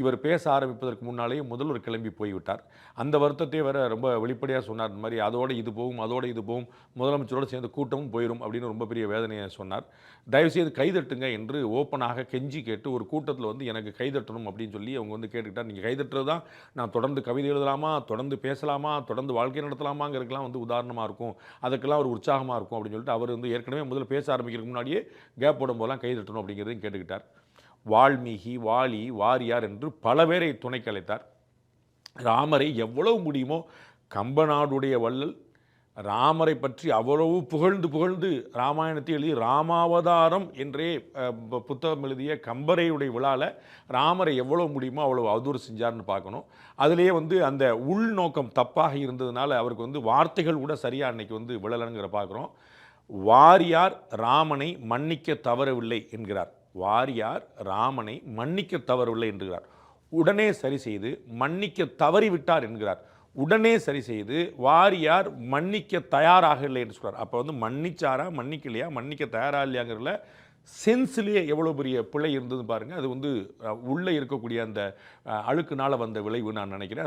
இவர் பேச ஆரம்பிப்பதற்கு முன்னாலேயே முதல்வர் கிளம்பி போய்விட்டார். அந்த வருத்தத்தை வேற ரொம்ப வெளிப்படையா சொன்னார். இந்த மாரி அதோட இது போகும், அதோட இது போகும். முதலமைச்சரோடு சேர்ந்து கூட்டமும் போயிரும் அப்படின்னு ரொம்ப பெரிய வேதனைய சொன்னார். தயவுசெய்து கைதட்டுங்க என்று ஓப்பனாக கெஞ்சி கேட்டு ஒரு கூட்டத்தில வந்து எனக்கு கைதட்டணும் அப்படின்னு சொல்லி அவங்க வந்து கேட்டுக்கிட்டார். நீங்க கைதட்டுறது தான் நான் தொடர்ந்து கவிதை எழுதலாமா, தொடர்ந்து பேசலாமா, தொடர்ந்து வாழ்க்கை நடத்தலாமாங்கிறதுக்கெல்லாம் வந்து உதாரணமா இருக்கும். அதுக்கெல்லாம் ஒரு உற்சாகமா இருக்கும் அப்படின்னு சொல்லிட்டு அவர் வந்து ஏற்கனவே முதல்ல பேச ஆரம்பிக்கிறதுக்கு முன்னாடியே கேப் போடும்போதெல்லாம் கைதட்டணும் அப்படிங்கிறதையும் கேட்டுக்கிட்டார். வால்மீகி, வாலி, வாரியார் என்று பல பேரை துணைக்கு அழைத்தார். ராமரை எவ்வளவு முடியுமோ கம்பநாடுடைய வள்ளல் ராமரை பற்றி அவ்வளவு புகழ்ந்து புகழ்ந்து ராமாயணத்தை எழுதி ராமாவதாரம் என்றே புத்தகம் எழுதிய கம்பரையுடைய விழாவில் ராமரை எவ்வளோ முடியுமோ அவ்வளோ அவதூறு செஞ்சார்னு பார்க்கணும். அதிலேயே வந்து அந்த உள்நோக்கம் தப்பாக இருந்ததுனால அவருக்கு வந்து வார்த்தைகள் கூட சரியாக அன்னைக்கு வந்து விழலைங்கிற பார்க்குறோம். வாரியார் ராமனை மன்னிக்க தவறவில்லை என்கிறார். வாரியார் ராமனை மன்னிக்க தவறவில்லை என்கிறார். உடனே சரி செய்து மன்னிக்க தவறிவிட்டார் என்கிறார். உடனே சரி செய்து வாரியார் மன்னிக்க தயாராக இல்லை என்று சொல்றார். அப்போ வந்து மன்னிச்சாரா மன்னிக்கலையா மன்னிக்க தயாரா இல்லையாங்கிறதுல சென்ஸ்லேயே எவ்வளோ பெரிய பிழை இருந்தது பாருங்கள். அது வந்து உள்ளே இருக்கக்கூடிய அந்த அழுக்குனால வந்த விளைவு நான் நினைக்கிறேன்.